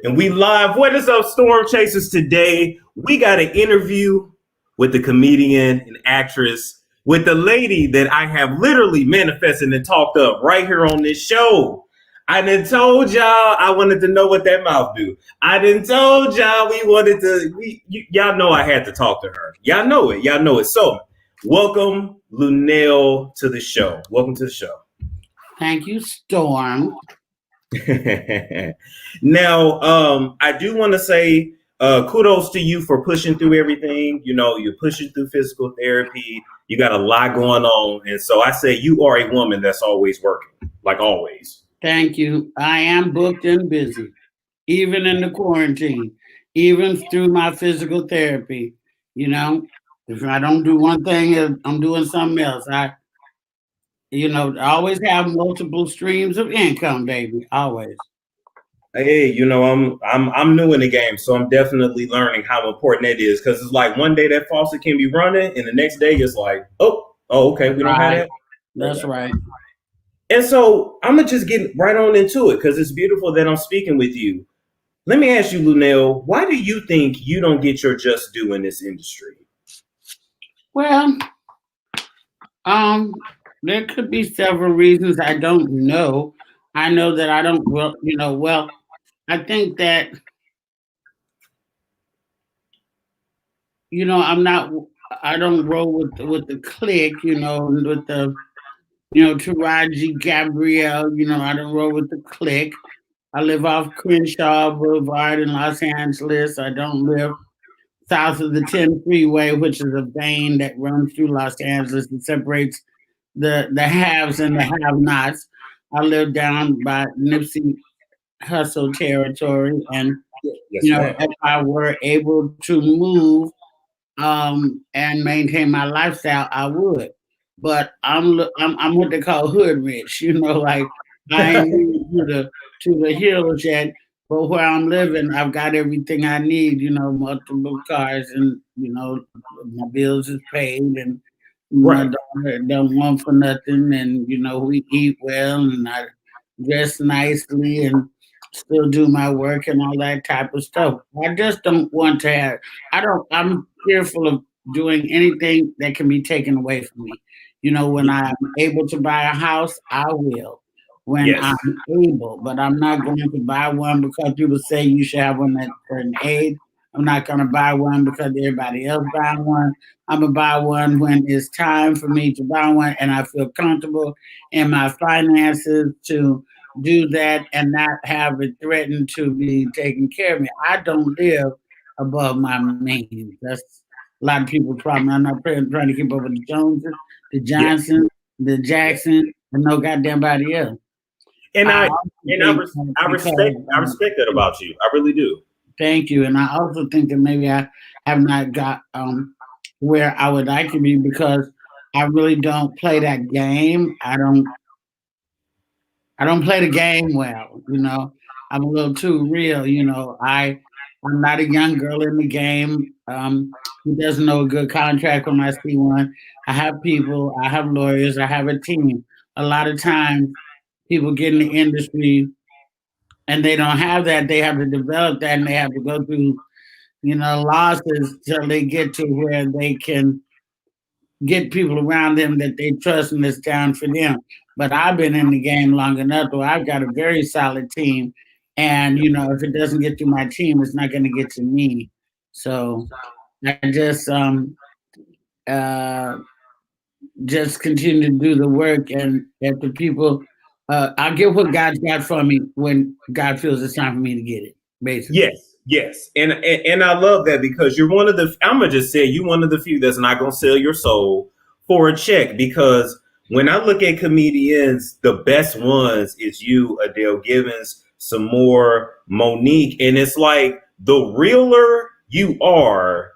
And we live. What is up, Storm Chasers? Today, we got an interview with the comedian and actress, with the lady that I have literally manifested and talked up right here on this show. I done told y'all I wanted to know what that mouth do. I done told y'all y'all know I had to talk to her. Y'all know it. Y'all know it. So, welcome, Luenell, to the show. Welcome to the show. Thank you, Storm. Now, I do want to say kudos to you for pushing through everything. You know, you're pushing through physical therapy. You got a lot going on. And so I say you are a woman that's always working, like always. Thank you. I am booked and busy, even in the quarantine, even through my physical therapy. You know, if I don't do one thing, I'm doing something else. I always have multiple streams of income, baby. Always. Hey, you know, I'm new in the game, so I'm definitely learning how important that is. Because it's like one day that faucet can be running, and the next day it's like, oh, okay, we don't have that. That's right. And so I'm gonna just get right on into it because it's beautiful that I'm speaking with you. Let me ask you, Luenell, why do you think you don't get your just due in this industry? Well, there could be several reasons. I don't know. I know that I don't. Well, I think that I don't roll with the clique. With the Taraji Gabrielle. I don't roll with the clique. I live off Crenshaw Boulevard in Los Angeles. I don't live south of the 10 freeway, which is a vein that runs through Los Angeles and separates the haves and the have-nots. I live down by Nipsey Hustle territory, and if I were able to move and maintain my lifestyle, I would. But I'm what they call hood rich. Like I ain't moved to the hills yet. But where I'm living, I've got everything I need. Multiple cars, and my bills is paid, and my daughter don't want for nothing, and we eat well, and I dress nicely, and still do my work and all that type of stuff. I just don't want to have. I'm fearful of doing anything that can be taken away from me. When I'm able to buy a house, I will. When I'm able, but I'm not going to buy one because people say you should have one at a certain age. I'm not going to buy one because everybody else buying one. I'm going to buy one when it's time for me to buy one and I feel comfortable in my finances to do that and not have it threatened to be taken care of me. I don't live above my means. That's a lot of people's problem. I'm not trying to keep up with the Joneses, the Johnsons, the Jacksons, and no goddamn body else. And I respect that about you. I really do. Thank you. And I also think that maybe I have not got where I would like to be because I really don't play that game. I don't play the game well. I'm a little too real. I'm not a young girl in the game who doesn't know a good contract when I see one. I have people, I have lawyers, I have a team. A lot of times people get in the industry and they don't have that. They have to develop that and they have to go through, losses till they get to where they can get people around them that they trust and it's down for them. But I've been in the game long enough where I've got a very solid team. And, if it doesn't get to my team, it's not going to get to me. So I just continue to do the work, and if the people, I'll get what God's got for me when God feels it's time for me to get it, basically. Yes. And I love that because you're one of the, I'm going to just say you're one of the few that's not going to sell your soul for a check, because when I look at comedians, the best ones is you, Adele Givens, some more Monique. And it's like the realer you are,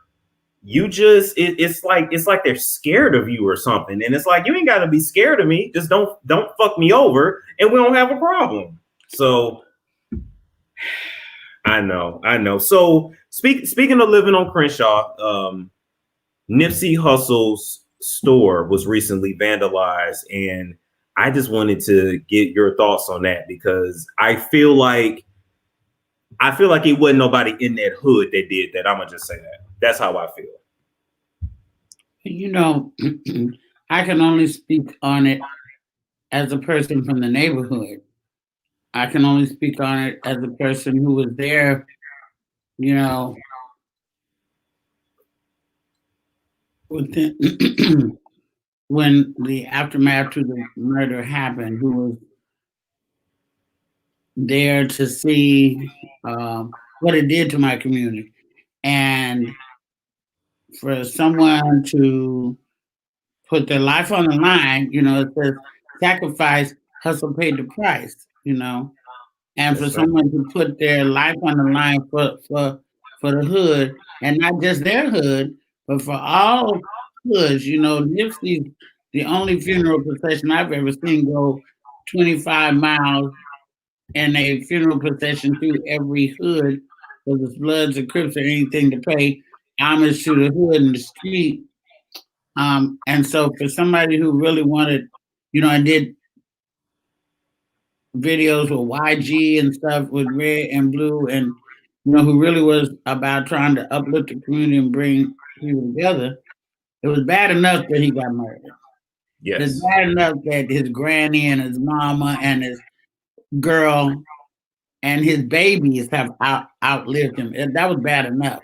you just it's like they're scared of you or something, and it's like you ain't got to be scared of me, just don't fuck me over and we don't have a problem. So I know. So speaking of living on Crenshaw, Nipsey Hussle's store was recently vandalized, and I just wanted to get your thoughts on that because I feel like I feel like it wasn't nobody in that hood that did that. I'm gonna just say that. That's how I feel. You know, I can only speak on it as a person from the neighborhood. I can only speak on it as a person who was there, you know, within when the aftermath to the murder happened, who was there to see what it did to my community. And for someone to put their life on the line, you know, it says sacrifice, hustle paid the price, you know. And for Yes, sir. someone to put their life on the line for the hood, and not just their hood, but for all hoods, you know, Nipsey's the only funeral procession I've ever seen go 25 miles in a funeral procession through every hood, whether it's Bloods or Crips or anything, to pay homage to the hood and the street. And so for somebody who really wanted, you know, I did videos with YG and stuff with Red and Blue, and you know, who really was about trying to uplift the community and bring people together. It was bad enough that he got murdered. It's Yes. bad enough that his granny and his mama and his girl and his babies have outlived him. That was bad enough.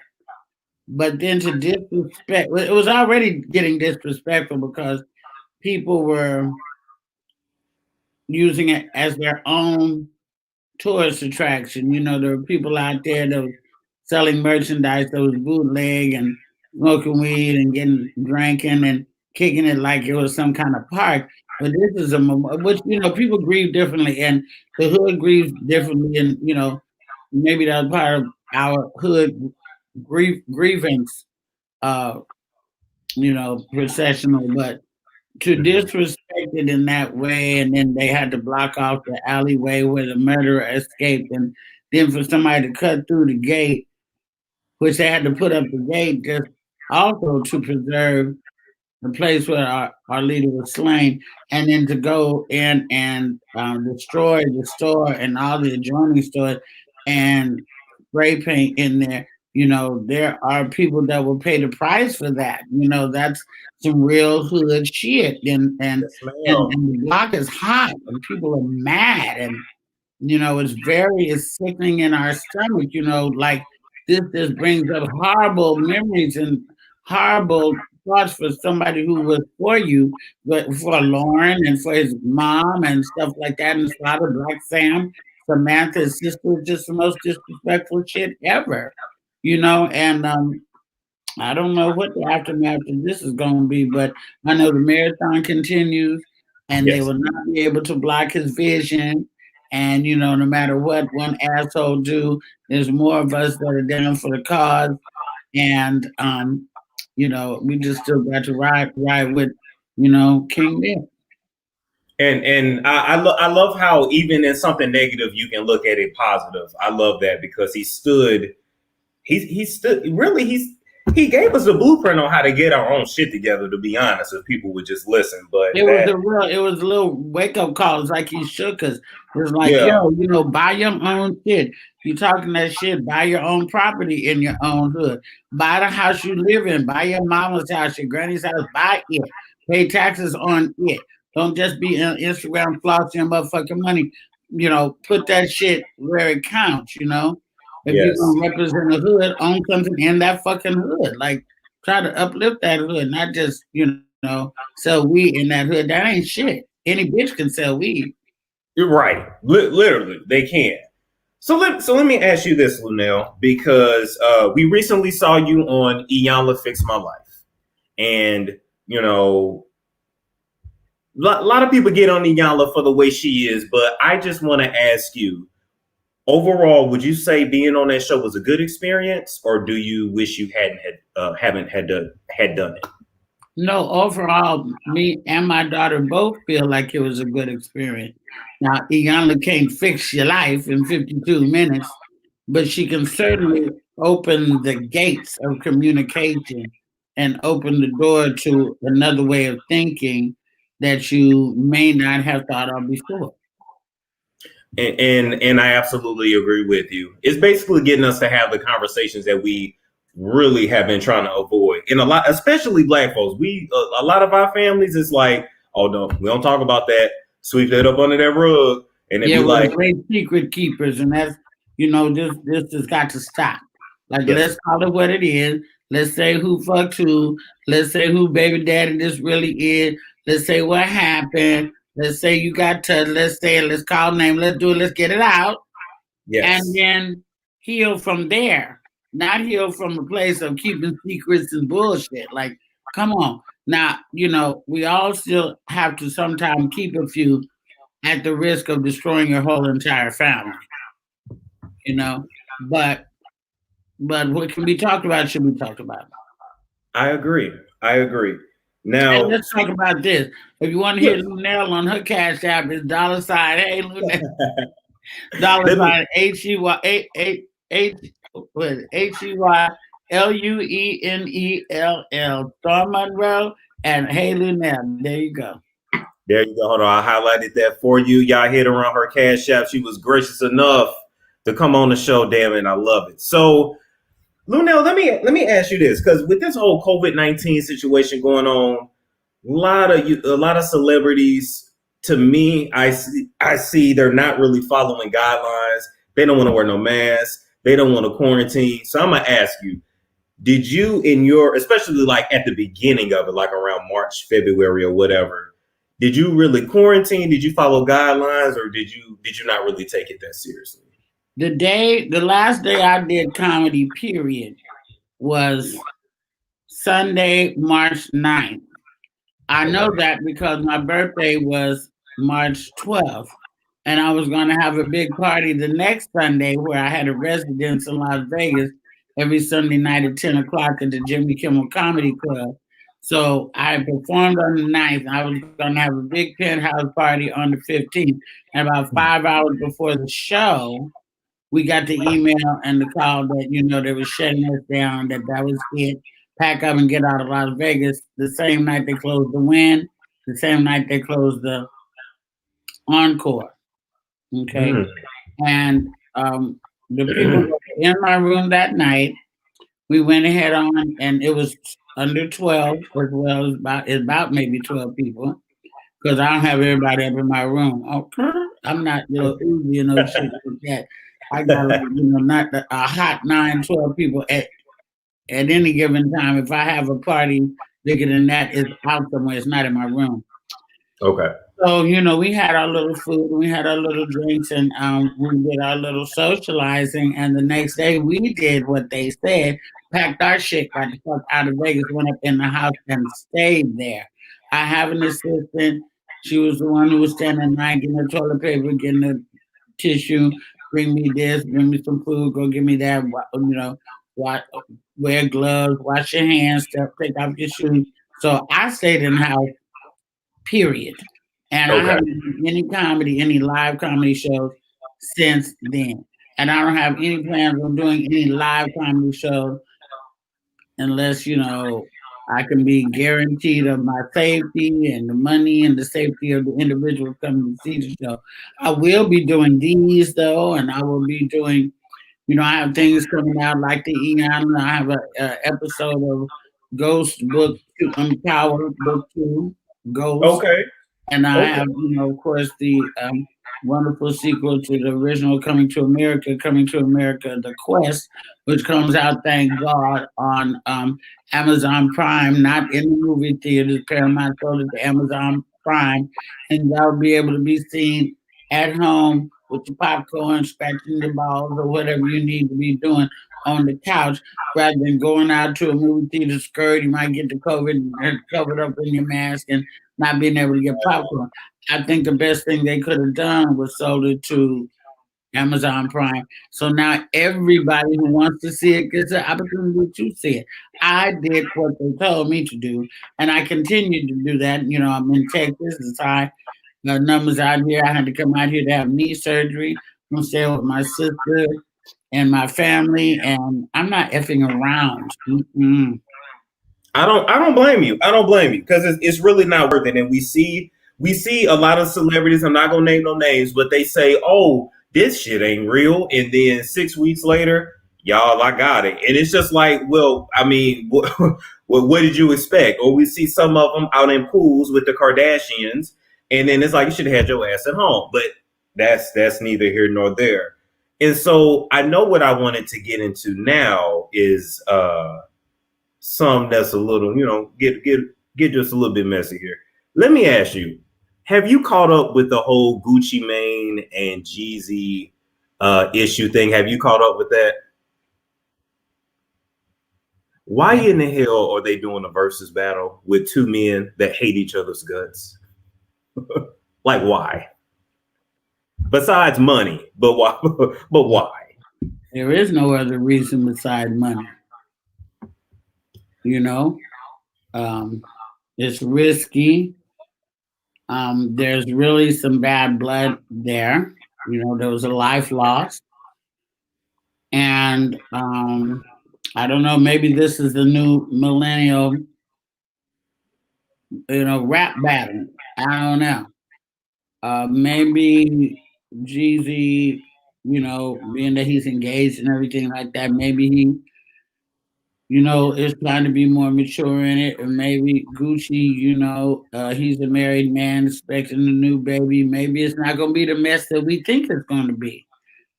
But then to disrespect, it was already getting disrespectful because people were using it as their own tourist attraction. You know, there were people out there that was selling merchandise that was bootleg and smoking weed and getting drinking and kicking it like it was some kind of park. But this is which, you know, people grieve differently, and the hood grieves differently, and you know, maybe that was part of our hood grievance, uh, you know, processional. But to disrespect it in that way, and then they had to block off the alleyway where the murderer escaped, and then for somebody to cut through the gate, which they had to put up the gate just also to preserve the place where our leader was slain, and then to go in and destroy the store and all the adjoining stores and spray paint in there. You know, there are people that will pay the price for that. You know, that's some real hood shit. Yes, ma'am. And the block is hot and people are mad, and you know, it's sickening in our stomach, you know, like this just brings up horrible memories and horrible thoughts for somebody who was for you, but for Lauren and for his mom and stuff like that, and his father, Black Sam, Samantha's sister, was just the most disrespectful shit ever, you know, and I don't know what the aftermath of this is going to be, but I know the marathon continues and they Yes. will not be able to block his vision. And, you know, no matter what one asshole do, there's more of us that are down for the cause. And, you know, we just still got to ride with, you know, King Nick. And I love how even in something negative you can look at it positive. I love that because he gave us a blueprint on how to get our own shit together, to be honest, if people would just listen. But It was a little wake up call. It's like he shook us. It's like, yeah. yo, you know, buy your own shit. You talking that shit, buy your own property in your own hood. Buy the house you live in, buy your mama's house, your granny's house, buy it. Pay taxes on it. Don't just be on Instagram flossing motherfucking money. You know, put that shit where it counts, you know. If you're Yes. gonna represent the hood, own something in that fucking hood. Like try to uplift that hood, not just, you know, sell weed in that hood. That ain't shit. Any bitch can sell weed. You're right. Literally, they can. So let me ask you this, Luenell, because we recently saw you on Iyanla Fix My Life, and you know, a lot of people get on Iyanla for the way she is, but I just want to ask you, overall, would you say being on that show was a good experience, or do you wish you haven't had done it? No, overall, me and my daughter both feel like it was a good experience. Now, Iyanla can't fix your life in 52 minutes, but she can certainly open the gates of communication and open the door to another way of thinking that you may not have thought of before. And I absolutely agree with you. It's basically getting us to have the conversations that we really have been trying to avoid. And a lot, especially Black folks, a lot of our families, it's like, oh no, we don't talk about that. Sweep that up under that rug, and then Yeah, be we're like, great secret keepers, and that's this has got to stop. Like, yes, let's call it what it is. Let's say who fucked who. Let's say who baby daddy this really is. Let's say what happened. Let's say you got touched. Let's say it. Let's call name. Let's do it. Let's get it out, and yes, then heal from there. Not heal from a place of keeping secrets and bullshit. Like, come on. Now, we all still have to sometimes keep a few at the risk of destroying your whole entire family, you know. But what can be talked about should be talked about. I agree. I agree. And Now, let's talk about this. If you want to hear yes, Luenell on her cash app, is $, hey Luenell, let me. $HEYLUENELL, Storm Monroe, and Hey Luenell. There you go. There you go. Hold on, I highlighted that for you. Y'all hit around her cash app. She was gracious enough to come on the show. Damn it, I love it. So, Lunel, let me ask you this, because with this whole COVID-19 situation going on, a lot of celebrities, to me, I see they're not really following guidelines. They don't want to wear no mask. They don't want to quarantine. So I'm gonna ask you, did you in your, especially like at the beginning of it, like around March, February, or whatever, did you really quarantine? Did you follow guidelines, or did you not really take it that seriously? The last day I did comedy, period, was Sunday, March 9th. I know Okay. that because my birthday was March 12th, and I was going to have a big party the next Sunday where I had a residence in Las Vegas every Sunday night at 10 o'clock at the Jimmy Kimmel Comedy Club. So I performed on the 9th. I was going to have a big penthouse party on the 15th. And about 5 hours before the show, we got the email and the call that they were shutting us down. That was it. Pack up and get out of Las Vegas. The same night they closed the Win. The same night they closed the Encore. Okay, Mm, and the people that were in my room that night, we went ahead on, and it was under 12 as well as about maybe 12 people because I don't have everybody up in my room. Okay, I'm not Uzi and no shit like that. I got not a hot 9, 12 people at any given time. If I have a party bigger than that, it's out somewhere. It's not in my room. okay. So we had our little food, we had our little drinks, and we did our little socializing. And the next day, we did what they said: packed our shit, got the fuck out of Vegas, went up in the house, and stayed there. I have an assistant. She was the one who was standing in line, getting the toilet paper, getting the tissue. Bring me this, bring me some food, go give me that. Wa- wear gloves, wash your hands, take off your shoes. So I stayed in the house, period. And I Okay. haven't done any live comedy shows since then. And I don't have any plans on doing any live comedy shows unless, I can be guaranteed of my safety and the money and the safety of the individuals coming to see the show. I will be doing these though, and I will be doing, I have things coming out like the Iyanla. I have a episode of Ghost Book Power Book 2, Ghost. Okay. And I Okay. have, of course, the wonderful sequel to the original Coming to America, The Quest, which comes out, thank God, on Amazon Prime, not in the movie theaters. Paramount sold it to Amazon Prime, and that'll be able to be seen at home with your popcorn, scratching your balls, or whatever you need to be doing on the couch, rather than going out to a movie theater skirt. You might get the COVID and covered up in your mask and not being able to get popcorn. I think the best thing they could have done was sold it to Amazon Prime. So now everybody who wants to see it gets an opportunity to see it. I did what they told me to do, and I continue to do that. I'm in Texas. It's high numbers out here. I had to come out here to have knee surgery. I'm staying with my sister and my family, and I'm not effing around. Mm-mm. I don't blame you. I don't blame you because it's really not worth it. And we see we see a lot of celebrities. I'm not gonna name no names, but they say, "Oh, this shit ain't real," and then 6 weeks later, y'all, I got it, and it's just like, well, I mean, what did you expect? Or we see some of them out in pools with the Kardashians, and then it's like, you should have had your ass at home, but that's neither here nor there. And so I know what I wanted to get into now is some that's a little, get just a little bit messy here. Let me ask you, have you caught up with the whole Gucci Mane and Jeezy issue thing? Have you caught up with that? Why in the hell are they doing a versus battle with two men that hate each other's guts? Like, why? Besides money, but why? But why? There is no other reason besides money. You know, it's risky. There's really some bad blood there. You know, there was a life lost. And I don't know, maybe this is the new millennial, rap battle. I don't know. Maybe Jeezy, being that he's engaged and everything like that, maybe he, is trying to be more mature in it. And maybe Gucci, he's a married man expecting a new baby. Maybe it's not going to be the mess that we think it's going to be.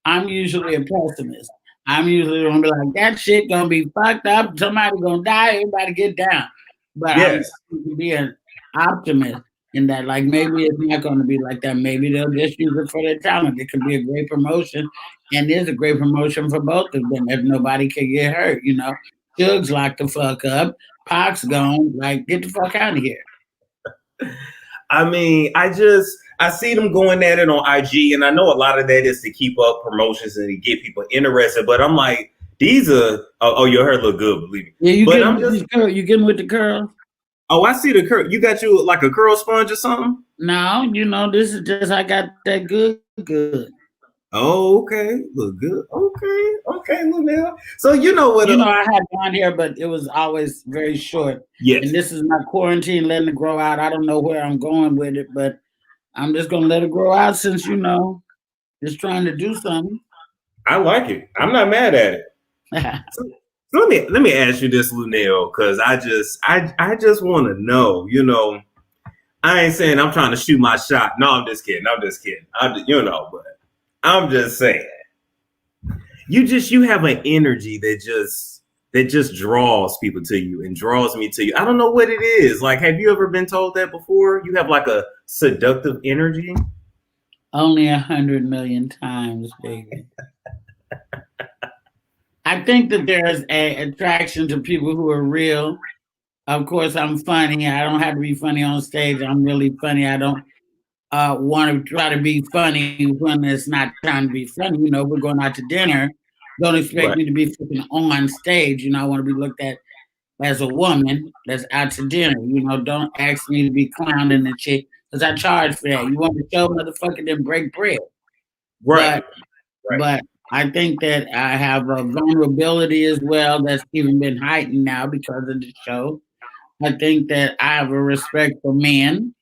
I'm usually a pessimist. I'm usually gonna be like, that shit gonna be fucked up. Somebody gonna die. Everybody get down. But Yes. I'm be an optimist in that, like, maybe it's not gonna be like that. Maybe they'll just use it for their talent. It could be a great promotion, and is a great promotion for both of them if nobody can get hurt. Suge's locked the fuck up. Pac's gone. Like, get the fuck out of here. I mean, I see them going at it on IG, and I know a lot of that is to keep up promotions and to get people interested. But I'm like, these are your hair look good, believe me. Yeah, you but getting with the curl. Oh, I see the curl. You got you like a curl sponge or something? No, this is just I got that good. Oh, okay, look good. Okay, Luenell. So you know what? I had blonde hair, but it was always very short. Yes. And this is my quarantine, letting it grow out. I don't know where I'm going with it, but I'm just gonna let it grow out since just trying to do something. I like it. I'm not mad at it. So let me ask you this, Luenell, because I just want to know. I ain't saying I'm trying to shoot my shot. No, I'm just kidding. But I'm just saying. You have an energy that just draws people to you and draws me to you. I don't know what it is. Like, have you ever been told that before? You have like a seductive energy? Only 100 million times, baby. I think that there's an attraction to people who are real. Of course, I'm funny. I don't have to be funny on stage. I'm really funny. I don't want to try to be funny when it's not trying to be funny. We're going out to dinner. Don't expect me to be freaking on stage. I want to be looked at as a woman that's out to dinner. Don't ask me to be clowning the chick because I charge for that. You want to show motherfucker, then break bread. Right. But I think that I have a vulnerability as well that's even been heightened now because of the show. I think that I have a respect for men.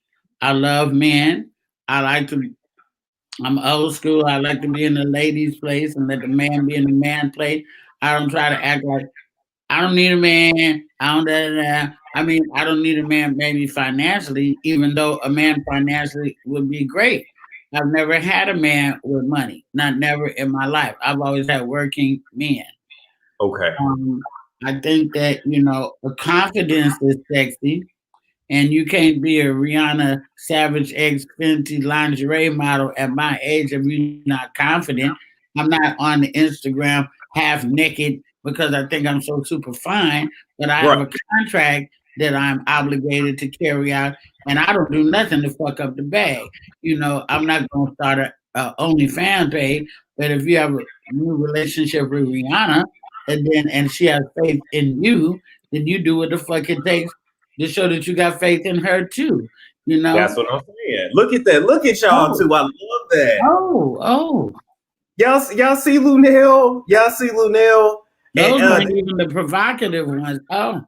I love men. I'm old school. I like to be in the ladies' place and let the man be in the man place. I don't try to act like I don't need a man. I don't need a man maybe financially, even though a man financially would be great. I've never had a man with money, not never in my life. I've always had working men. Okay. I think that, a confidence is sexy. And you can't be a Rihanna Savage X Fenty lingerie model at my age if you're not confident. I'm not on the Instagram half naked because I think I'm so super fine, but I have a contract that I'm obligated to carry out, and I don't do nothing to fuck up the bag. I'm not going to start a OnlyFans page, but if you have a new relationship with Rihanna, and she has faith in you, then you do what the fuck it takes to show that you got faith in her too. That's what I'm saying. Look at that. Look at y'all too. I love that. Oh. Y'all see Luenell? Y'all see Luenell? Those aren't even the provocative ones. Oh.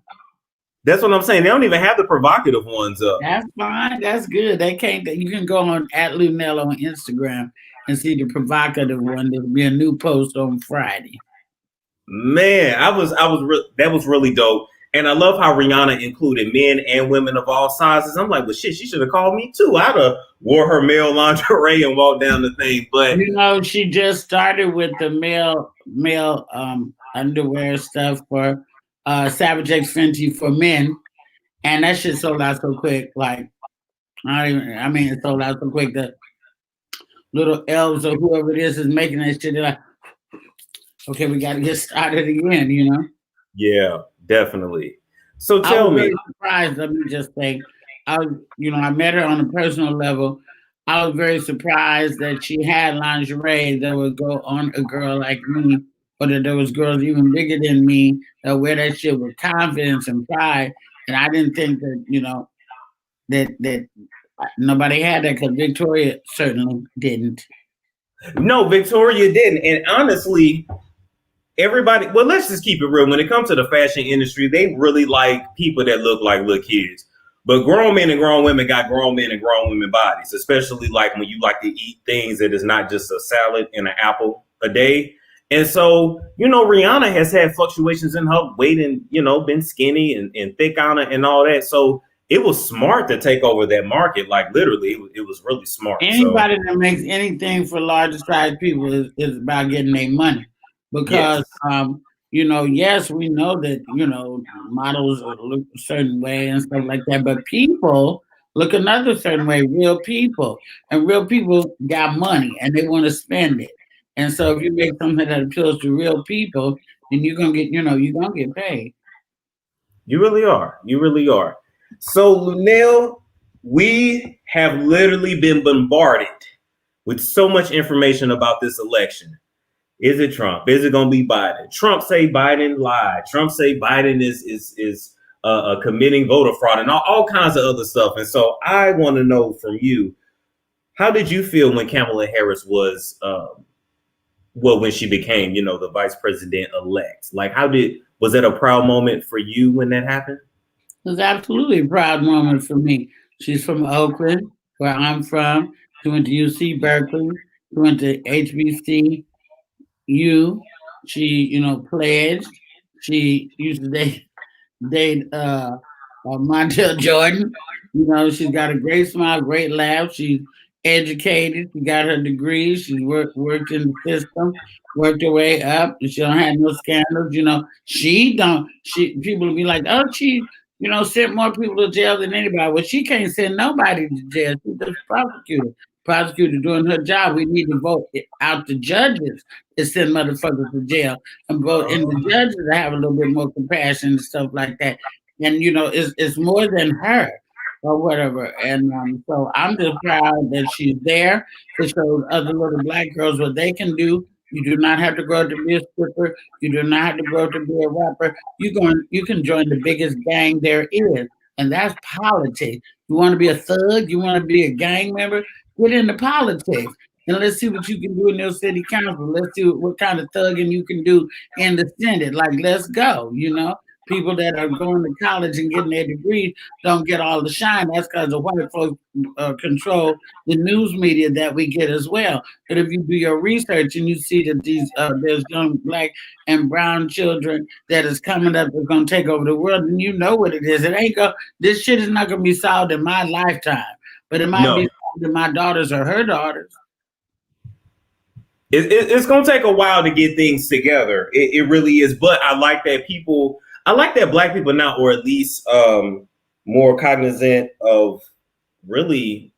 That's what I'm saying. They don't even have the provocative ones up. That's fine. That's good. They can't. You can go on at Luenell on Instagram and see the provocative one. There'll be a new post on Friday. Man, that was really dope. And I love how Rihanna included men and women of all sizes. I'm like, well, shit, she should have called me too. I'd have wore her male lingerie and walked down the thing. But she just started with the male underwear stuff for Savage X Fenty for men, and that shit sold out so quick. Like, it sold out so quick that little elves or whoever it is making that shit. They're like, okay, we got to get started again, Yeah, definitely. So tell me, really surprised. Let me just say, I met her on a personal level. I was very surprised that she had lingerie that would go on a girl like me, or that there was girls even bigger than me that wear that shit with confidence and pride. And I didn't think that that nobody had that, because Victoria certainly didn't. No, Victoria didn't. And honestly, everybody, well, let's just keep it real. When it comes to the fashion industry, they really like people that look like little kids. But grown men and grown women got grown men and grown women bodies, especially like when you like to eat things that is not just a salad and an apple a day. And so, Rihanna has had fluctuations in her weight and, been skinny and thick on it and all that. So it was smart to take over that market. Like literally, it was really smart. Anybody that makes anything for larger size people is about getting their money. Because, yes, we know that, models look a certain way and stuff like that, but people look another certain way, real people. And real people got money and they want to spend it. And so if you make something that appeals to real people, then you're going to get, you're going to get paid. You really are. You really are. So, Luenell, we have literally been bombarded with so much information about this election. Is it Trump? Is it going to be Biden? Trump say Biden lied. Trump say Biden is committing voter fraud and all kinds of other stuff. And so I want to know from you, how did you feel when Kamala Harris was, when she became, the vice president elect? Like, was that a proud moment for you when that happened? It was absolutely a proud moment for me. She's from Oakland, where I'm from. She went to UC Berkeley. She went to HBCU. She, pledged. She used to date Montel Jordan. She's got a great smile, great laugh. She's educated. She got her degree. She's worked in the system, worked her way up. She don't have no scandals. People will be like, oh, she, sent more people to jail than anybody. Well, she can't send nobody to jail. She's just prosecutor doing her job. We need to vote out the judges to send motherfuckers to jail, and vote in the judges to have a little bit more compassion and stuff like that. And it's more than her or whatever. And so I'm just proud that she's there to show other little black girls what they can do. You do not have to grow up to be a stripper. You do not have to grow up to be a rapper. You can join the biggest gang there is, and that's politics. You want to be a thug? You want to be a gang member? Get into politics. And let's see what you can do in your city council. Let's see what kind of thugging you can do in the Senate. Like, let's go, People that are going to college and getting their degrees don't get all the shine. That's because the white folks control the news media that we get as well. But if you do your research and you see that there's young black and brown children that is coming up that's going to take over the world, and you know what it is. This shit is not going to be solved in my lifetime, but it might be solved in my daughters or her daughters. It's going to take a while to get things together. It really is. But I like that black people now, or at least more cognizant of really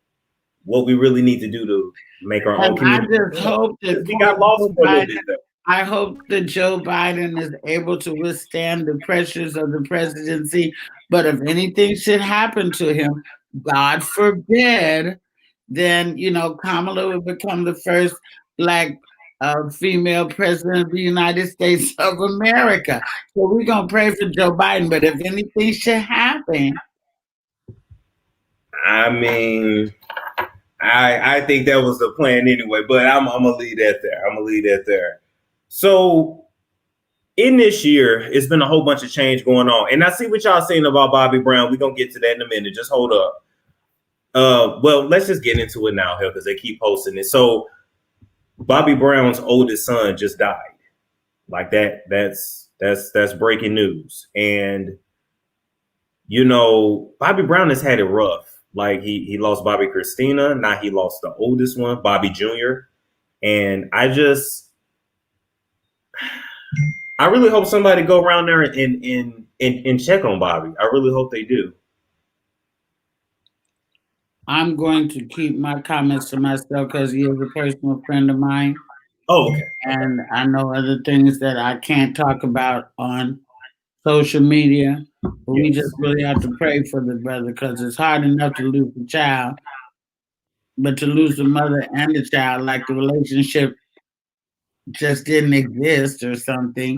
what we really need to do to make our own community. I just hope that we got lost for a little bit there. I hope that Joe Biden is able to withstand the pressures of the presidency. But if anything should happen to him, God forbid, then, Kamala would become the first black female president of the United States of America. So we're going to pray for Joe Biden. But if anything should happen, I mean, I think that was the plan anyway, but I'm going to leave that there. So in this year, it's been a whole bunch of change going on. And I see what y'all saying about Bobby Brown. We're going to get to that in a minute. Just hold up. Well, let's just get into it now here because they keep posting it. So Bobby Brown's oldest son just died. Like that's breaking news. And you know, Bobby Brown has had it rough. Like he lost Bobby Christina, now he lost the oldest one, Bobby Jr. And I really hope somebody go around there and check on Bobby. I really hope they do. I'm going to keep my comments to myself because he is a personal friend of mine. Oh, okay. And I know other things that I can't talk about on social media. But we just really have to pray for the brother because it's hard enough to lose the child, but to lose the mother and the child, like the relationship just didn't exist or something.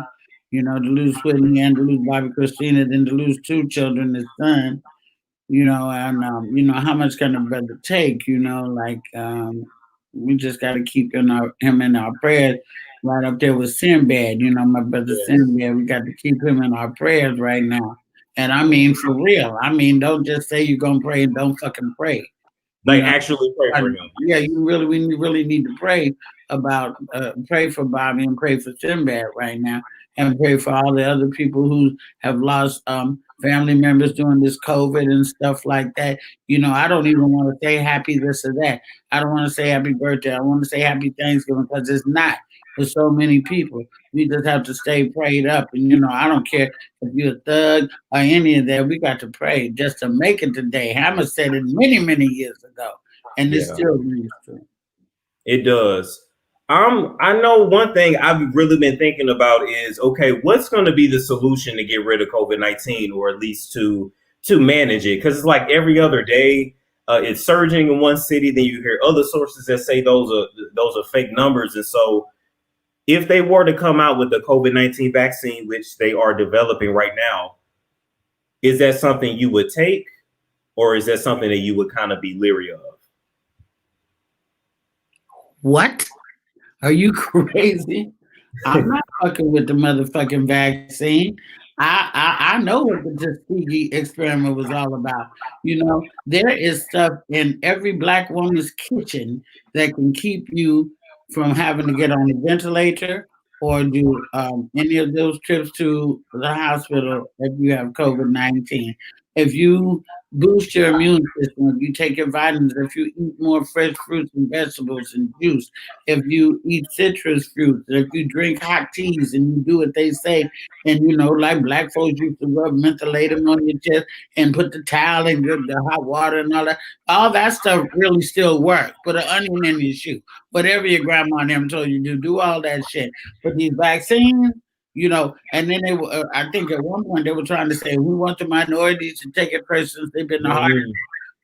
You know, to lose Whitney and to lose Bobby Christina, then to lose two children, his son. You know, and you know, how much can a brother take? You know, like we just got to keep him in our prayers. Right up there with Sinbad, you know, my brother Sinbad. We got to keep him in our prayers right now. And I mean, for real. I mean, don't just say you're gonna pray and don't fucking pray. Like actually pray for him. Yeah, we really need to pray about pray for Bobby and pray for Sinbad right now, and pray for all the other people who have lost family members during this COVID and stuff like that. You know, I don't even want to say happy this or that. I don't want to say happy birthday. I want to say happy Thanksgiving because it's not for so many people. We just have to stay prayed up. And, you know, I don't care if you're a thug or any of that. We got to pray just to make it today. Hammer said it many, many years ago. And it still rings true. It does. I know one thing I've really been thinking about is, okay, what's going to be the solution to get rid of COVID-19, or at least to manage it? Because it's like every other day, it's surging in one city. Then you hear other sources that say those are fake numbers. And so, if they were to come out with the COVID-19 vaccine, which they are developing right now, is that something you would take, or is that something that you would kind of be leery of? What? Are you crazy? I'm not fucking with the motherfucking vaccine. I know what the Tuskegee experiment was all about. You know, there is stuff in every Black woman's kitchen that can keep you from having to get on a ventilator or do any of those trips to the hospital if you have COVID-19. If you boost your immune system, if you take your vitamins, if you eat more fresh fruits and vegetables and juice, if you eat citrus fruits, if you drink hot teas and you do what they say, and you know, like Black folks used to rub mentholatum on your chest and put the towel in the hot water and all that stuff really still works. Put an onion in your shoe, whatever your grandma and them told you to do all that shit. But these vaccines, you know, and then they were, I think at one point they were trying to say, we want the minorities to take it first since they've been the hardest.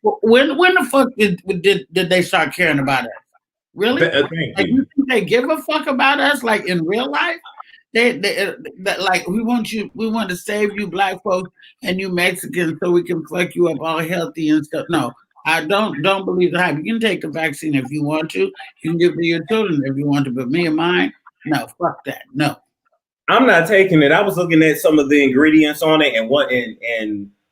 When the fuck did they start caring about us? Really? Like, you think they give a fuck about us? Like in real life, they like we want to save you Black folks and you Mexicans so we can fuck you up all healthy and stuff. No, I don't believe the hype. You can take the vaccine if you want to. You can give it to your children if you want to. But me and mine, no, fuck that. No. I'm not taking it. I was looking at some of the ingredients on it, and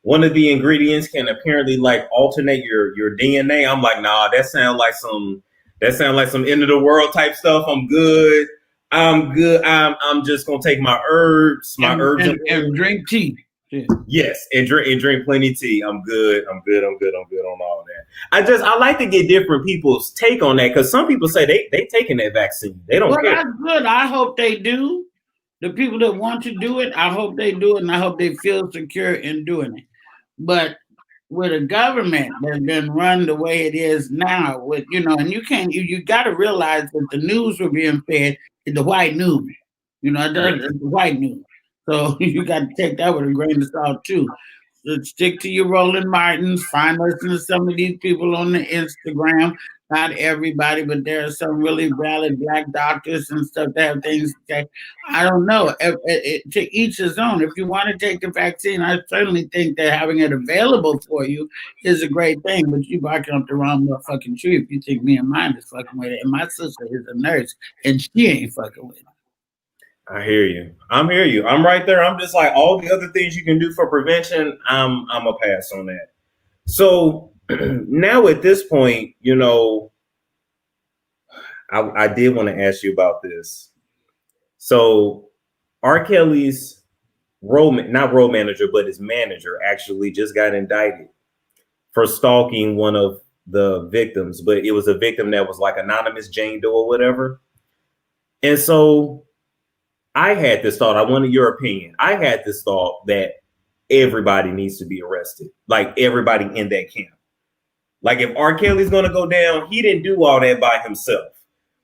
one of the ingredients can apparently like alternate your DNA. I'm like, nah, that sounds like some end of the world type stuff. I'm good. I'm just gonna take my herbs, and drink tea. Yeah. Yes, and drink plenty of tea. I'm good. I'm good on all that. I like to get different people's take on that, because some people say they taking that vaccine. They don't care. That's good. I hope they do. The people that want to do it, I hope they do it, and I hope they feel secure in doing it. But with a government that's been run the way it is now, with and you got to realize that the news we're being fed is the white news. It's the white news. So you got to take that with a grain of salt too. So stick to your Roland Martins. Find listen to some of these people on the Instagram. Not everybody, but there are some really valid Black doctors and stuff that have things to say. I don't know. To each his own. If you want to take the vaccine, I certainly think that having it available for you is a great thing. But you barking up the wrong motherfucking tree if you think me and mine is fucking with it. And my sister is a nurse, and she ain't fucking with it. I hear you. I'm right there. I'm just like all the other things you can do for prevention. I'm a pass on that. So now at this point, I did want to ask you about this. So R. Kelly's not role manager, but his manager actually just got indicted for stalking one of the victims, but it was a victim that was like anonymous Jane Doe or whatever. And so I had this thought. I wanted your opinion. I had this thought that everybody needs to be arrested, like everybody in that camp. Like if R. Kelly's going to go down, he didn't do all that by himself.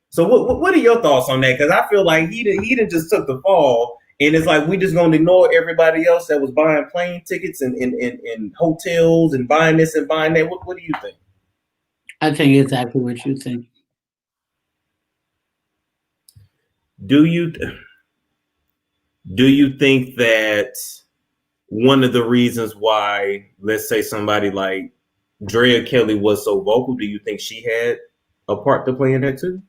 So what are your thoughts on that? Because I feel like he didn't just took the fall, and it's like we just going to ignore everybody else that was buying plane tickets and hotels and buying this and buying that. What do you think? I think exactly what you think. Do you think that one of the reasons why, let's say somebody like Drea Kelly was so vocal, do you think she had a part to play in that too?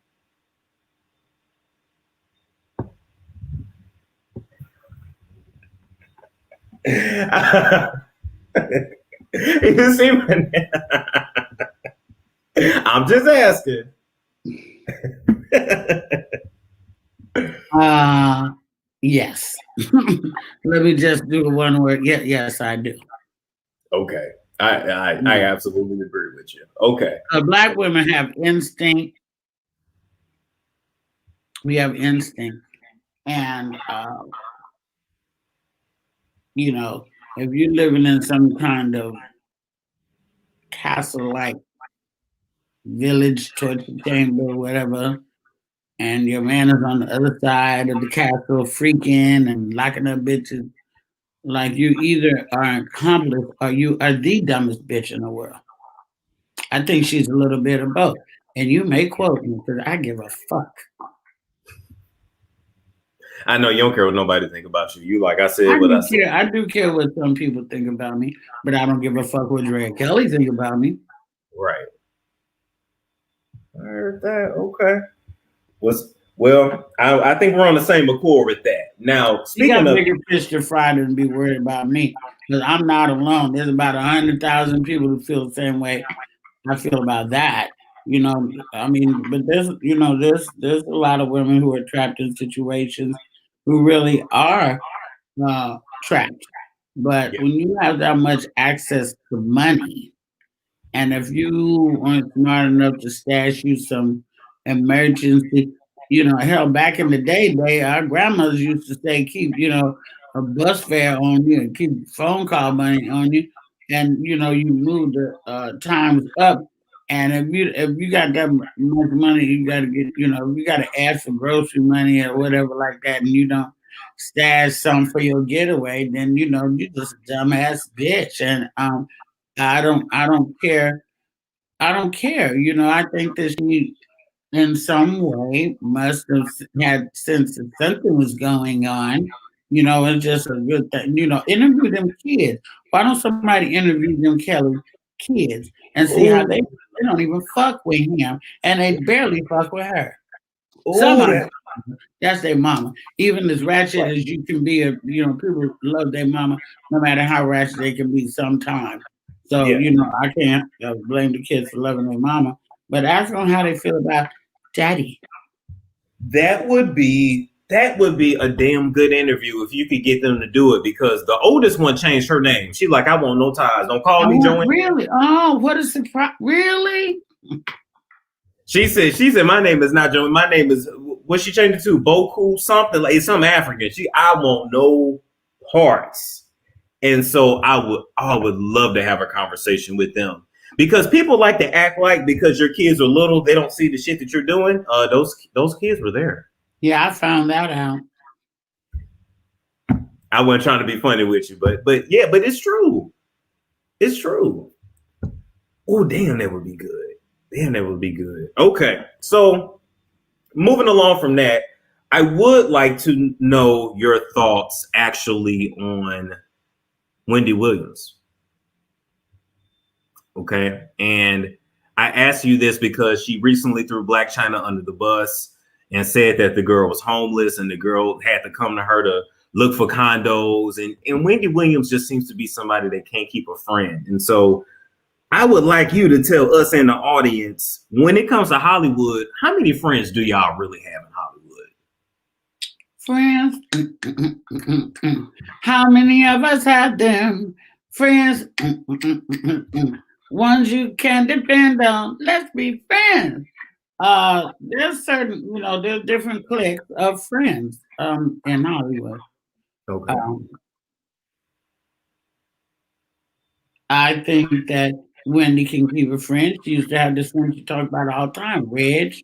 You see, I'm just asking. Yes. Let me just do one word. Yes, I do. Okay. I absolutely agree with you. Okay. Black women have instinct. We have instinct. And, if you're living in some kind of castle-like village, torture chamber, or whatever, and your man is on the other side of the castle freaking and locking up bitches, like you either are an accomplice or you are the dumbest bitch in the world. I think she's a little bit of both. And you may quote me because I give a fuck. I know you don't care what nobody think about you. You, like I said, what I said. I do care what some people think about me, but I don't give a fuck what Drea Kelly think about me. Right. I heard that. Okay. Well, I think we're on the same accord with that. Now, speaking of bigger fish to fry than be worried about me, because I'm not alone. There's about 100,000 people who feel the same way I feel about that. I mean, but there's a lot of women who are trapped in situations who really are trapped. But when you have that much access to money, and if you aren't smart enough to stash you some emergency, hell, back in the day, our grandmothers used to say, keep, a bus fare on you and keep phone call money on you. And, you move the times up. And if you got that much money, you got to get, you got to ask for grocery money or whatever like that, and you don't stash some for your getaway, then, you're just a dumbass bitch. And I don't care. I don't care. I think that she, in some way, must have had sense that something was going on. It's just a good thing. Interview them kids. Why don't somebody interview them Kelly kids and see how they don't even fuck with him, and they barely fuck with her. Some that's their mama. Even as ratchet as you can be, people love their mama, no matter how ratchet they can be sometimes. So, I can't blame the kids for loving their mama, but ask them how they feel about daddy. That would be a damn good interview if you could get them to do it, because the oldest one changed her name. She's like, I want no ties. Don't call me Joanne. Really? Oh, what a surprise. Really? She said, my name is not Joanne. My name is, what she changed it to? Boku something, like it's some African. I want no parts. And so I would love to have a conversation with them, because people like to act like because your kids are little, they don't see the shit that you're doing. Those kids were there. Yeah, I found that out. I wasn't trying to be funny with you, but it's true. It's true. Oh, damn, that would be good. Okay, so moving along from that, I would like to know your thoughts actually on Wendy Williams. Okay. And I asked you this because she recently threw Blac Chyna under the bus. and said that the girl was homeless and the girl had to come to her to look for condos. And Wendy Williams just seems to be somebody that can't keep a friend. And so I would like you to tell us in the audience, when it comes to Hollywood, how many friends do y'all really have in Hollywood? Friends. How many of us have them? Friends. Ones you can depend on. Let's be friends. There's certain, there's different cliques of friends in Hollywood. Okay. I think that Wendy can keep a friend. She used to have this friend she talked about all the time, Reg,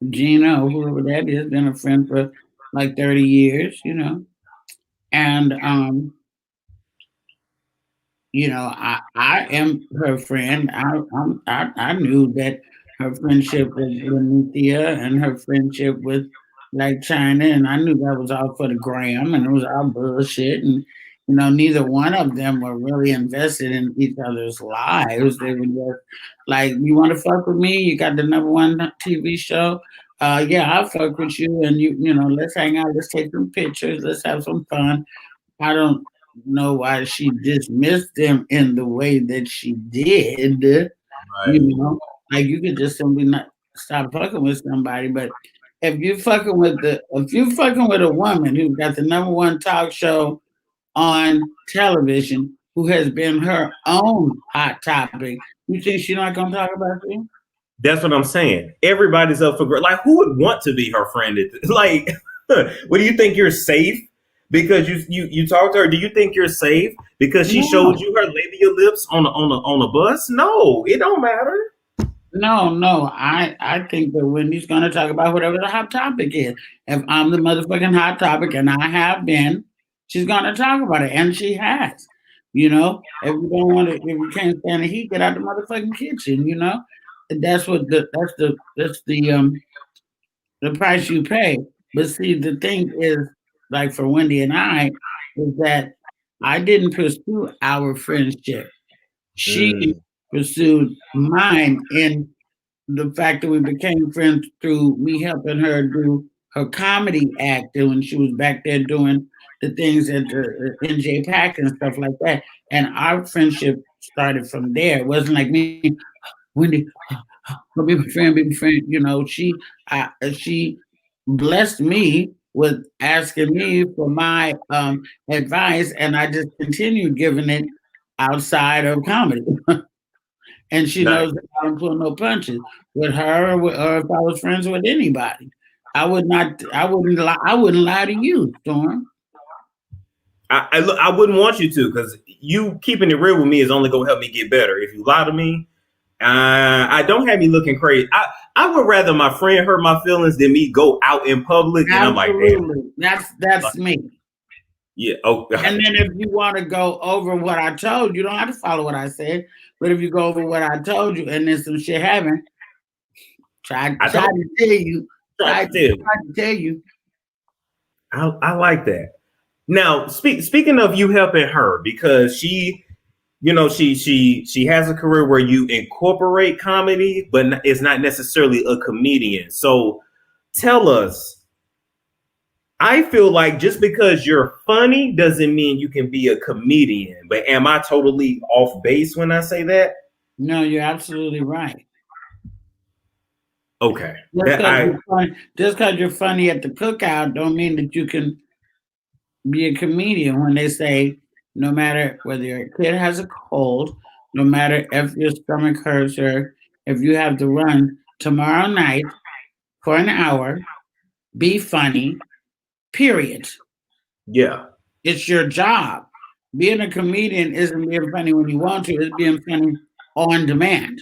Gina, or whoever that is, been a friend for like 30 years, And I am her friend. I knew that her friendship with Lenithia and her friendship with like China, and I knew that was all for the gram and it was all bullshit. And neither one of them were really invested in each other's lives. They were just like, you want to fuck with me? You got the #1 TV show. Yeah, I'll fuck with you, and let's hang out, let's take some pictures, let's have some fun. I don't know why she dismissed them in the way that she did. Right. Like you could just simply not stop fucking with somebody. But if you're fucking with a woman who got the #1 talk show on television, who has been her own hot topic, you think she's not gonna talk about you? That's what I'm saying. Everybody's up for grabs. Like, who would want to be her friend? Like, what do you think you're safe? Because you talked to her, do you think you're safe because she showed you her labia lips on a bus? No, it don't matter. No. I think that Wendy's gonna talk about whatever the hot topic is. If I'm the motherfucking hot topic, and I have been, she's gonna talk about it, and she has. If you don't want to, if you can't stand the heat, get out the motherfucking kitchen. That's the price you pay. But see, the thing is, like for Wendy and I, is that I didn't pursue our friendship. She pursued mine in the fact that we became friends through me helping her do her comedy act when she was back there doing the things at the NJ and stuff like that. And our friendship started from there. It wasn't like me, Wendy, be my friend. She blessed me with asking me for my advice, and I just continued giving it outside of comedy. And she knows that I don't pull no punches with her, or if I was friends with anybody. I wouldn't lie to you, Storm. I wouldn't want you to, because you keeping it real with me is only gonna help me get better. If you lie to me, I don't have me looking crazy. I would rather my friend hurt my feelings than me go out in public. Absolutely. And I'm like, damn. That's me. Yeah. Oh. And then if you want to go over what I told you, don't have to follow what I said. But if you go over what I told you and then some shit happened, try to tell you. I like that. Now, speaking of you helping her, because she has a career where you incorporate comedy, but it's not necessarily a comedian. So tell us, I feel like just because you're funny doesn't mean you can be a comedian. But am I totally off base when I say that? No, you're absolutely right. Okay. Just because you're funny at the cookout don't mean that you can be a comedian. When they say, no matter whether your kid has a cold, no matter if your stomach hurts or if you have to run tomorrow night for an hour, be funny, period. Yeah. It's your job. Being a comedian isn't being funny when you want to, it's being funny on demand.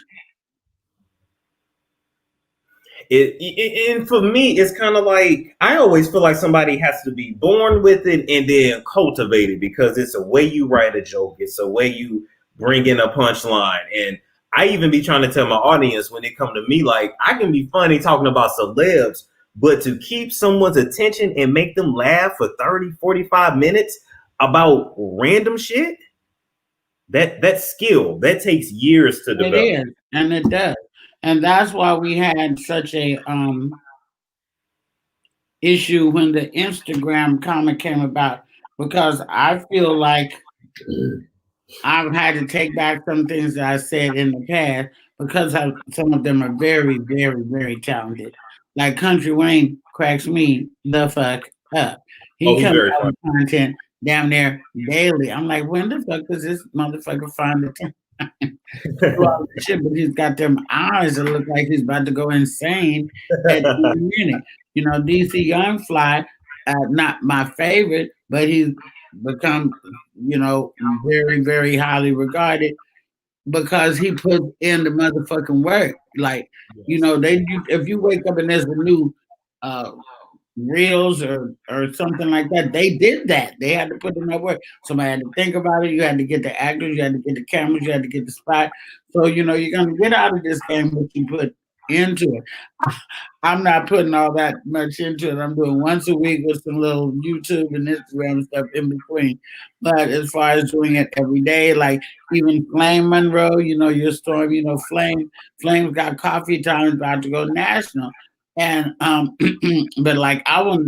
And for me, it's kind of like, I always feel like somebody has to be born with it and then cultivate it, because it's a way you write a joke. It's a way you bring in a punchline. And I even be trying to tell my audience when it come to me, like, I can be funny talking about celebs, but to keep someone's attention and make them laugh for 30, 45 minutes about random shit, that skill, that takes years to develop. It is, and it does. And that's why we had such a issue when the Instagram comment came about, because I feel like I've had to take back some things that I said in the past because some of them are very, very, very talented. Like Country Wayne cracks me the fuck up. Oh, He he's comes very out funny. with content down there daily. I'm like, when the fuck does this motherfucker find the time to do all this shit? But he's got them eyes that look like he's about to go insane at any minute. You know, DC Young Fly, not my favorite, but he's become, very, very highly regarded because he put in the motherfucking work. Like, Yes. if you wake up and there's a new uh reels or something like that, they did that. They had to put in that work. Somebody had to think about it. You had to get the actors, you had to get the cameras, you had to get the spot. So you're gonna get out of this game what you put into it. I'm not putting all that much into it. I'm doing once a week with some little YouTube and Instagram stuff in between. But as far as doing it every day, like even Flame Monroe, your storm, Flame's got coffee time about to go national. And but like I will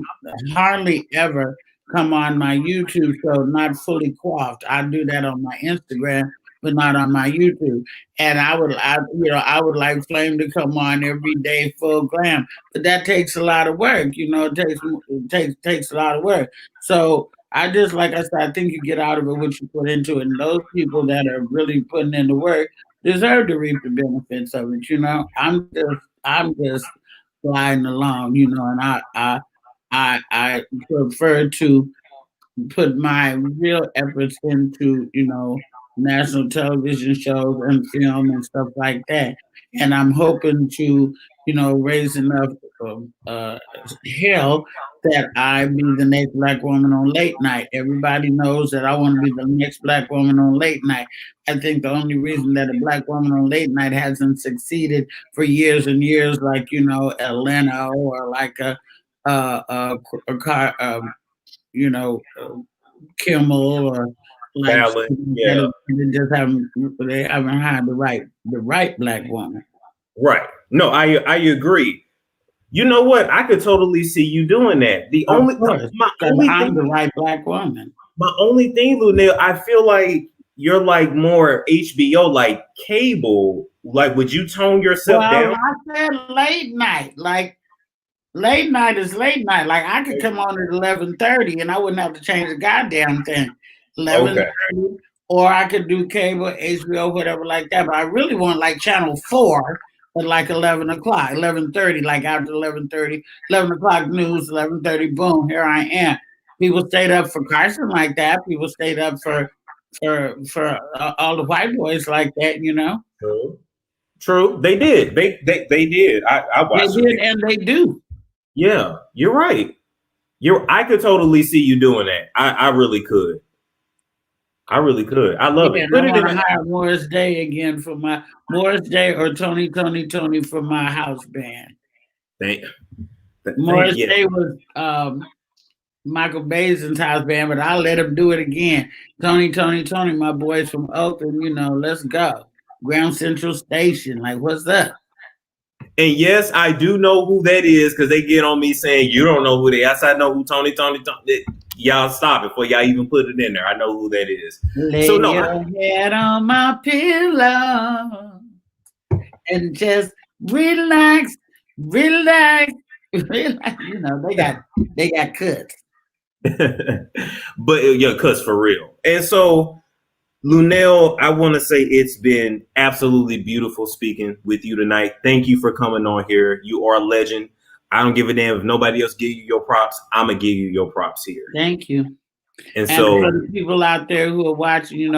hardly ever come on my YouTube show not fully coiffed. I do that on my Instagram, but not on my YouTube. And I would like Flame to come on every day full glam, but that takes a lot of work. It takes a lot of work. So I just, like I said, I think you get out of it what you put into it, and those people that are really putting in the work deserve to reap the benefits of it. I'm just gliding along, and I prefer to put my real efforts into, national television shows and film and stuff like that. And I'm hoping to, raise enough hell that I be the next black woman on late night. Everybody knows that I want to be the next black woman on late night. I think the only reason that a black woman on late night hasn't succeeded for years and years, like, Atlanta or like you know, Kimmel or like Talent. Yeah. they haven't had the right black woman. Right. No, I agree. You know what? I could totally see you doing that. The Of only course, my because only I'm thing the right black woman. my only thing, Luenell, I feel like you're like more HBO, like cable. Like, would you tone yourself Well, down? I said late night. Like late night is late night. Like I could come on at 11:30 and I wouldn't have to change a goddamn thing. Okay. 11:30, or I could do cable, HBO, whatever like that. But I really want like Channel 4 at like 11 o'clock, 11:30, like after 11:30, 11 o'clock news, 11:30, boom, here I am. People stayed up for Carson like that. People stayed up for all the white boys like that. True. True. They did. They did. I They watched them. did and they do. Yeah, you're right. I could totally see you doing that. I really could. I really could. I love Yeah, it. and I Put it in want to the hire Morris Day again for my Morris Day or Tony for my house band. thank, Morris yeah. Day was Michael Basin's house band, but I'll let him do it again. Tony, my boys from Oakland, let's go. Ground Central Station, like what's up? And yes, I do know who that is because they get on me saying you don't know who they. I know who Tony. Y'all stop it before y'all even put it in there. I know who that is. Lay So no, your head on my pillow and just relax, relax, relax. They got cuts. but yeah, cuz for real. And so, Luenell, I want to say it's been absolutely beautiful speaking with you tonight. Thank you for coming on here. You are a legend. I don't give a damn if nobody else give you your props. I'm gonna give you your props here. Thank you. And And so, for the people out there who are watching,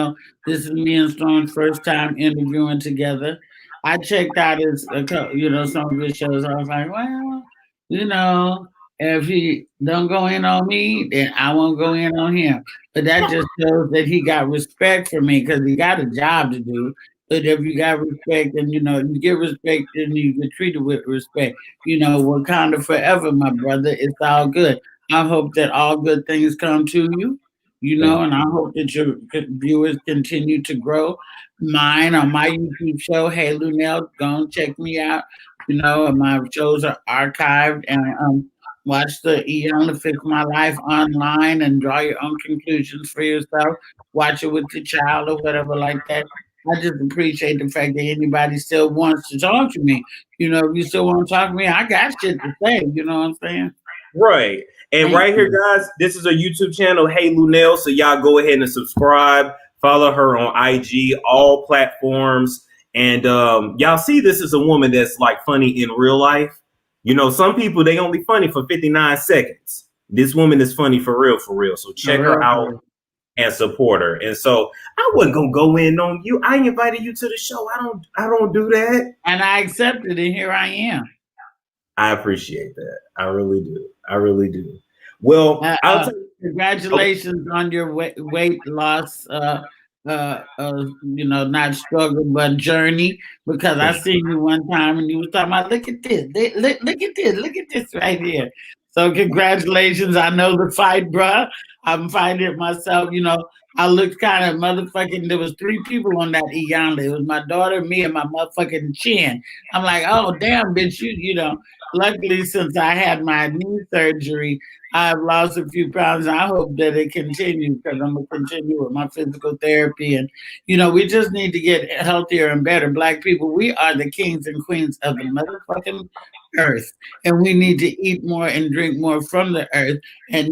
this is me and Storm's first time interviewing together. I checked out some of his shows. I was like, well, if he don't go in on me, then I won't go in on him. But that just shows that he got respect for me because he got a job to do. But if you got respect, and you get respect, and you get treated with respect, Wakanda forever, my brother. It's all good. I hope that all good things come to you, and I hope that your viewers continue to grow. Mine on my YouTube show, Hey Luenell, go and check me out. And my shows are archived, and Watch the Iyanla Fix My Life online and draw your own conclusions for yourself. Watch it with your child or whatever like that. I just appreciate the fact that anybody still wants to talk to me. If you still want to talk to me, I got shit to say. You know what I'm saying? Right. And Thank right here, you. guys, this is a YouTube channel, Hey Luenell. So y'all go ahead and subscribe. Follow her on IG, all platforms. And y'all see this is a woman that's like funny in real life. Some people, they only funny for 59 seconds. This woman is funny for real, for real. So check her out and support her. And so I wasn't gonna go in on you. I invited you to the show. I don't do that. And I accepted it. Here I am. I appreciate that. I really do. I really do. Well, congratulations on your weight loss. Not struggle but journey. Because I seen you one time and you was talking about, look at this, look at this right here. So congratulations. I know the fight, bruh. I'm fighting it myself. I looked kind of motherfucking. There was 3 people on that Iyanla. It was my daughter, me, and my motherfucking chin. I'm like, oh damn, bitch, you. Luckily, since I had my knee surgery, I've lost a few pounds. I hope that it continues because I'm gonna continue with my physical therapy. And we just need to get healthier and better. Black people, we are the kings and queens of the motherfucking earth, and we need to eat more and drink more from the earth. And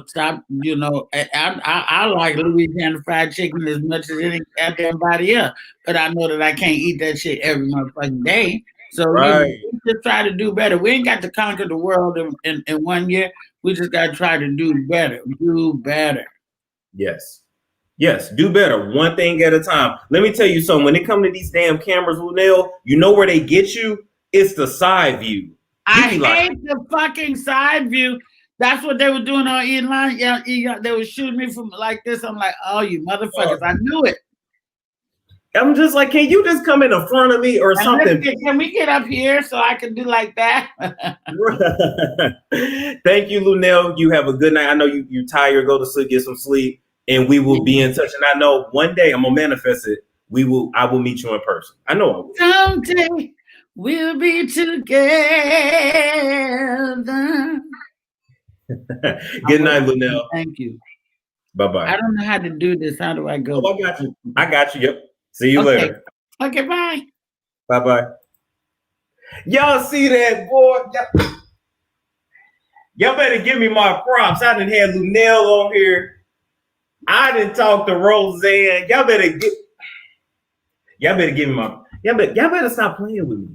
stop. I like Louisiana fried chicken as much as any goddamn body else, but I know that I can't eat that shit every motherfucking day. So right. we just try to do better. We ain't got to conquer the world in 1 year. We just got to try to do better. Do better. Yes. Yes, do better. One thing at a time. Let me tell you something. When it comes to these damn cameras, Luenell, you know where they get you? It's the side view. I hate the fucking side view. That's what they were doing on Iyanla. Yeah, they were shooting me from like this. I'm like, oh, you motherfuckers. I knew it. I'm just like, can you just come in the front of me or something? Can we get up here so I can do like that? Thank you, Luenell. You have a good night. I know you're tired. Go to sleep, get some sleep, and we will be in touch. And I know one day I'm gonna manifest it. I will meet you in person. I know I will. Someday we'll be together. Good night, Luenell. Thank you. Bye-bye. I don't know how to do this. How do I go? Oh, I got you. I got you. Yep. See you later. Okay, bye. Bye-bye. Y'all see that, boy? Y'all better give me my props. I done had Luenell on here. I didn't talk to Roseanne. Y'all better give me my. Y'all better stop playing with me.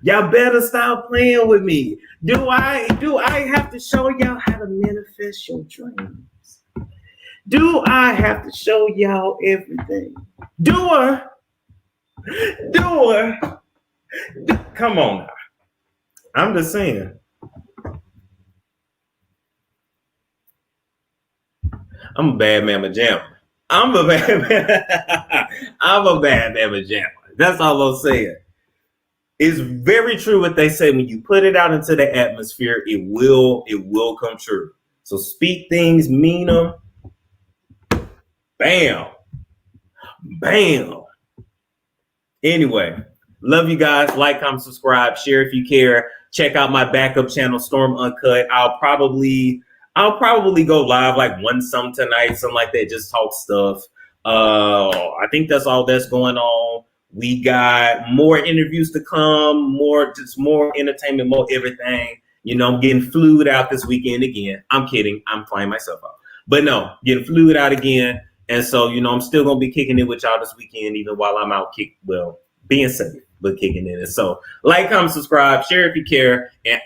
Y'all better stop playing with me. Do I have to show y'all how to manifest your dreams? Do I have to show y'all everything? Do I? Come on now. I'm just saying. I'm a bad mamma jamma. I'm a bad mamma jamma. That's all I'm saying. It's very true what they say. When you put it out into the atmosphere, it will come true. So speak things, mean them. Bam. Bam. Anyway, love you guys. Like, comment, subscribe, share if you care. Check out my backup channel, Storm Uncut. I'll probably go live like some tonight, something like that. Just talk stuff. I think that's all that's going on. We got more interviews to come, more entertainment, more everything. I'm getting flued out this weekend again. I'm kidding. I'm flying myself out. But no, getting flued out again. And so, I'm still going to be kicking it with y'all this weekend, even while I'm out being safe, but kicking it. And so like, comment, subscribe, share if you care. And